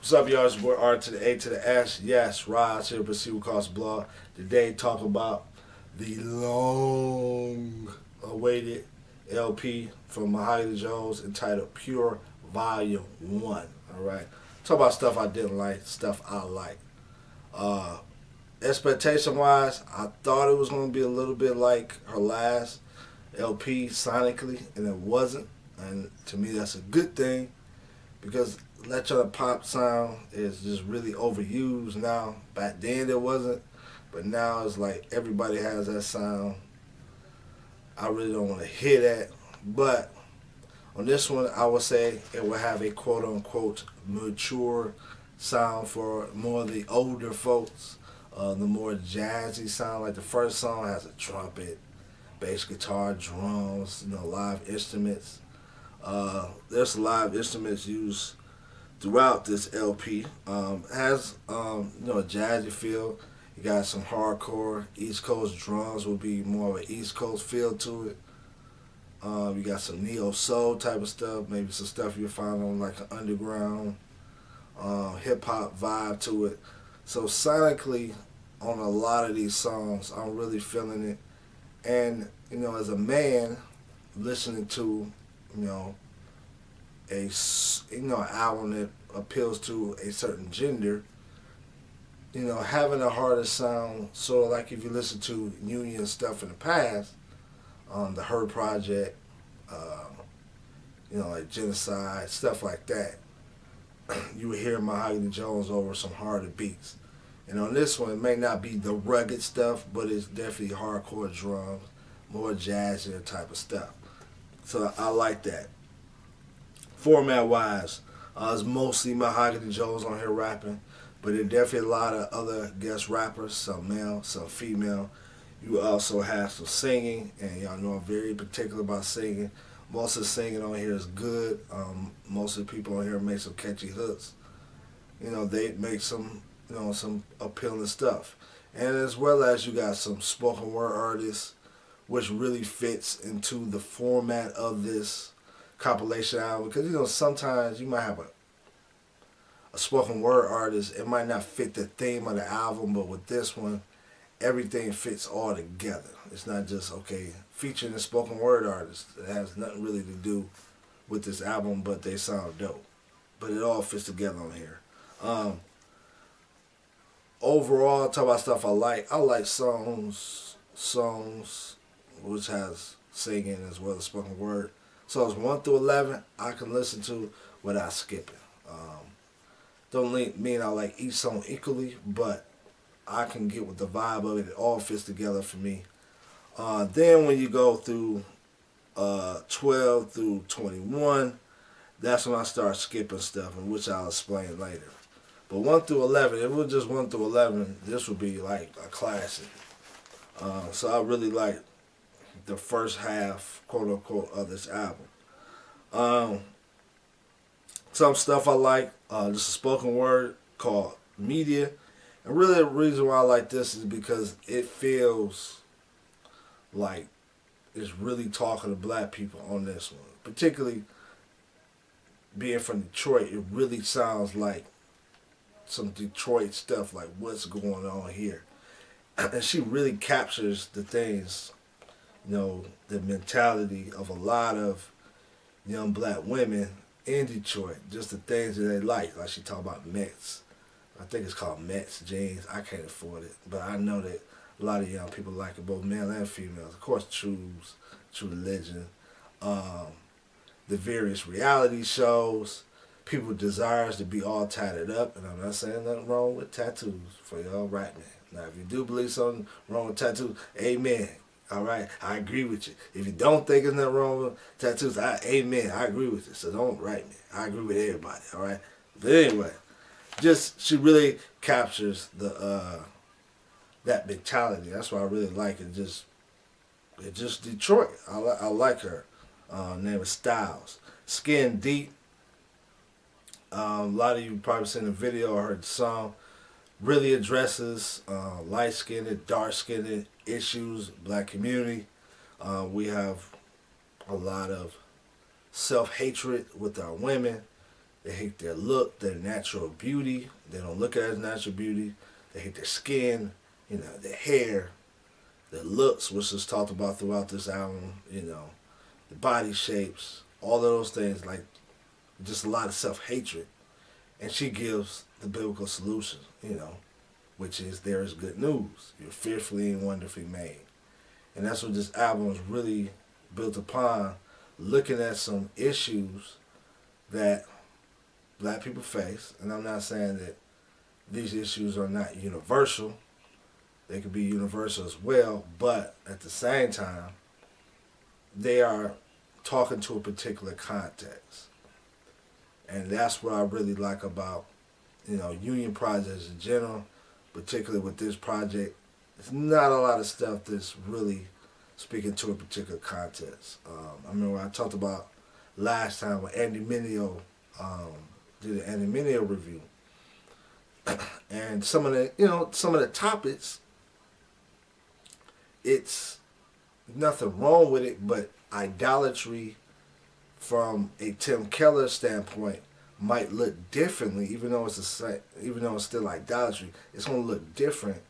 What's up, y'all? It's your boy R to the A to the S. Yes, Rise here, Proceed with Cause Blog. Today, talk about the long-awaited LP from Mahogany Jones entitled Pure Volume 1. Alright? Talk about stuff I didn't like, stuff I like. Expectation-wise, I thought it was going to be a little bit like her last LP sonically, and it wasn't. And to me, that's a good thing because electronic pop sound is just really overused now. Back then it wasn't, but now it's like everybody has that sound. I really don't want to hear that, but on this one I would say it will have a quote-unquote mature sound for more of the older folks, the more jazzy sound. Like the first song has a trumpet, bass guitar, drums, live instruments. There's live instruments used throughout this LP. Has a jazzy feel. You got some hardcore East Coast drums. Will be more of an East Coast feel to it. You got some neo soul type of stuff. Maybe some stuff you'll find on like an underground hip hop vibe to it. So sonically, on a lot of these songs, I'm really feeling it. And as a man listening to an album that appeals to a certain gender, having a harder sound, sort of like if you listen to Union stuff in the past, the Her Project, like Genocide, stuff like that, you would hear Mahogany Jones over some harder beats. And on this one, it may not be the rugged stuff, but it's definitely hardcore drums, more jazzier type of stuff. So I like that. Format-wise, it's mostly Mahogany Jones on here rapping, but there's definitely a lot of other guest rappers, some male, some female. You also have some singing, and y'all know I'm very particular about singing. Most of the singing on here is good. Most of the people on here make some catchy hooks. They make some appealing stuff. And as well as you got some spoken word artists, which really fits into the format of this compilation album. Because, sometimes you might have a spoken word artist, it might not fit the theme of the album, but with this one, everything fits all together. It's not just, okay, featuring a spoken word artist. It has nothing really to do with this album, but they sound dope. But it all fits together on here. Overall, talk about stuff I like. I like songs which has singing as well as spoken word. Songs 1 through 11, I can listen to without skipping. Don't mean I like each song equally, but I can get with the vibe of it. It all fits together for me. Then when you go through 12 through 21, that's when I start skipping stuff, and which I'll explain later. But 1 through 11, if it was just 1 through 11, this would be like a classic. So I really like the first half, quote unquote, of this album. Some stuff I like, just a spoken word called Media. And really the reason why I like this is because it feels like it's really talking to black people on this one. Particularly being from Detroit, it really sounds like some Detroit stuff, like what's going on here. And she really captures the things, the mentality of a lot of young black women in Detroit, just the things that they like she talk about Mets. I think it's called Mets jeans. I can't afford it, but I know that a lot of young people like it, both male and females. Of course, True Religion, the various reality shows, people desires to be all tatted up, and I'm not saying nothing wrong with tattoos for y'all right now. Now, if you do believe something wrong with tattoos, amen. All right, I agree with you. If you don't think there's nothing wrong with tattoos, amen. I agree with you. So don't write me. I agree with everybody. All right. But anyway, she really captures the that mentality. That's why I really like it. It's just Detroit. I like her. Name is Styles. Skin Deep. A lot of you probably seen the video or heard the song. Really addresses light-skinned, dark-skinned issues, black community. We have a lot of self-hatred with our women. They hate their look, their natural beauty. They don't look at it as natural beauty. They hate their skin, their hair, their looks, which is talked about throughout this album, the body shapes, all of those things, like just a lot of self-hatred. And she gives the biblical solution, which is there is good news. You're fearfully and wonderfully made. And that's what this album is really built upon, looking at some issues that black people face. And I'm not saying that these issues are not universal. They could be universal as well, but at the same time, they are talking to a particular context. And that's what I really like about, union projects in general, particularly with this project. It's not a lot of stuff that's really speaking to a particular context. I remember I talked about last time when Andy Mineo did an Andy Mineo review. And some of the topics, it's nothing wrong with it, but idolatry from a Tim Keller standpoint might look differently, even though it's still idolatry. It's going to look different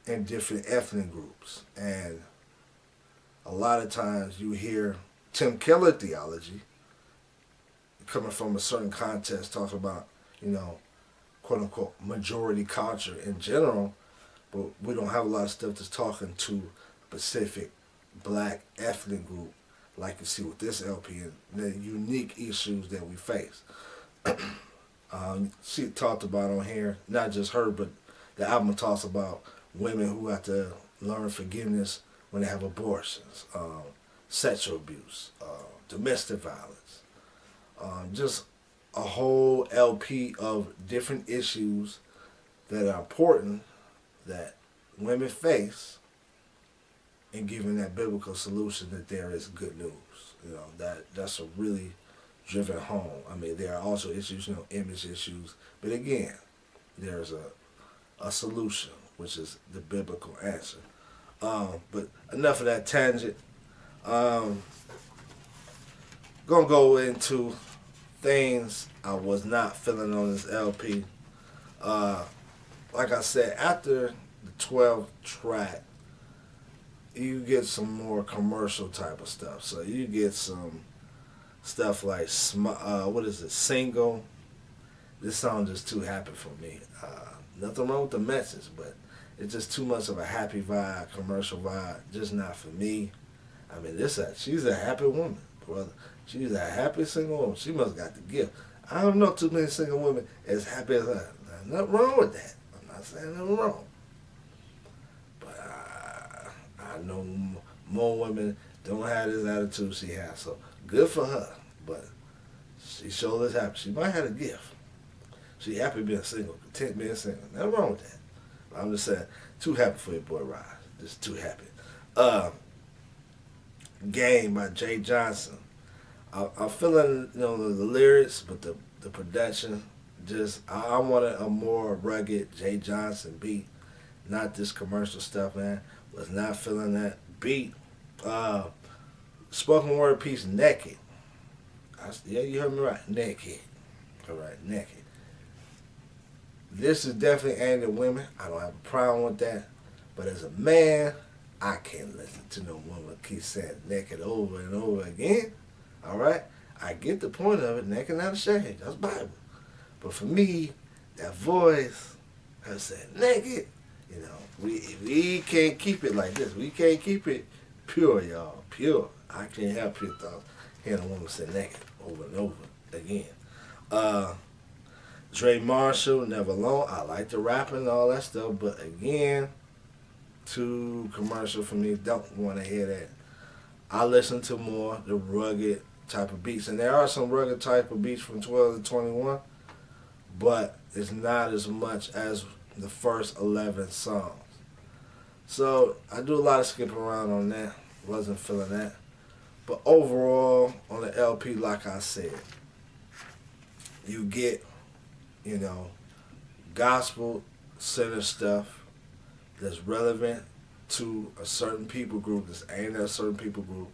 in different ethnic groups. And a lot of times you hear Tim Keller theology coming from a certain context, talking about, quote unquote majority culture in general, but we don't have a lot of stuff that's talking to specific black ethnic group like you see with this LP and the unique issues that we face. She talked about on here, not just her, but the album talks about women who have to learn forgiveness when they have abortions, sexual abuse, domestic violence, just a whole LP of different issues that are important that women face, and giving that biblical solution that there is good news. That's a really driven home. I mean, there are also issues, image issues, but again, there's a solution, which is the biblical answer. But enough of that tangent. Gonna go into things I was not feeling on this LP. Like I said, after the 12th track, you get some more commercial type of stuff. So you get some stuff like, Single. This song just too happy for me. Nothing wrong with the message, but it's just too much of a happy vibe, commercial vibe, just not for me. I mean, she's a happy woman, brother. She's a happy single woman. She must got the gift. I don't know too many single women as happy as her. Nothing wrong with that. I'm not saying nothing wrong. But I know more women don't have this attitude she has. So good for her. But she sure is happy. She might have a gift. She happy being single, content being single. Nothing wrong with that. But I'm just saying, too happy for your boy Rod. Just too happy. Game by Jay Johnson. I'm feeling, the lyrics, but the production, I wanted a more rugged Jay Johnson beat, not this commercial stuff, man. Was not feeling that beat. Spoken word piece, Naked. Yeah, you heard me right, Naked. All right, Naked. This is definitely aimed at women. I don't have a problem with that. But as a man, I can't listen to no woman keep saying naked over and over again. All right? I get the point of it. Naked, not ashamed. That's Bible. But for me, that voice, I said naked, we can't keep it like this. We can't keep it pure, y'all. Pure. I can't have pure thoughts. Hearing a woman say naked over and over again. Dre Marshall, Never Alone. I like the rapping and all that stuff, but again, too commercial for me. Don't want to hear that. I listen to more the rugged type of beats, and there are some rugged type of beats from 12 to 21, but it's not as much as the first 11 songs. So I do a lot of skipping around on that. Wasn't feeling that. But overall, on the LP, like I said, you get, gospel-centered stuff that's relevant to a certain people group, that's aimed at a certain people group,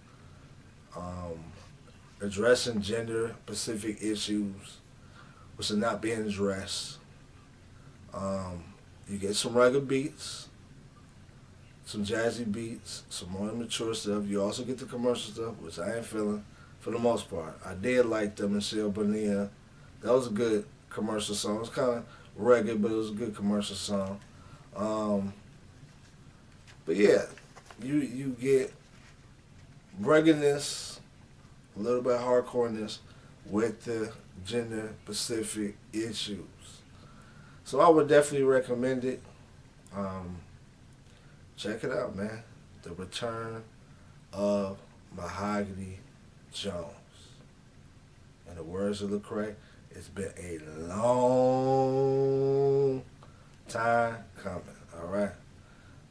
addressing gender-specific issues, which is not being dressed. You get some reggae beats, some jazzy beats, some more mature stuff. You also get the commercial stuff, which I ain't feeling for the most part. I did like the Michelle Bonilla. That was a good commercial song. It was kind of reggae, but it was a good commercial song. But yeah, you get reggae-ness, a little bit of hardcore-ness with the gender-specific issues. So I would definitely recommend it. Check it out, man. The Return of Mahogany Jones. In the words of Lecrae, it's been a long time coming, all right?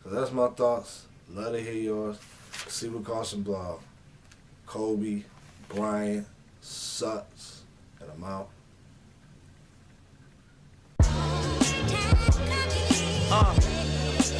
So that's my thoughts. Love to hear yours. See what Caution blog. Kobe, Bryant, Sutts, and I'm out.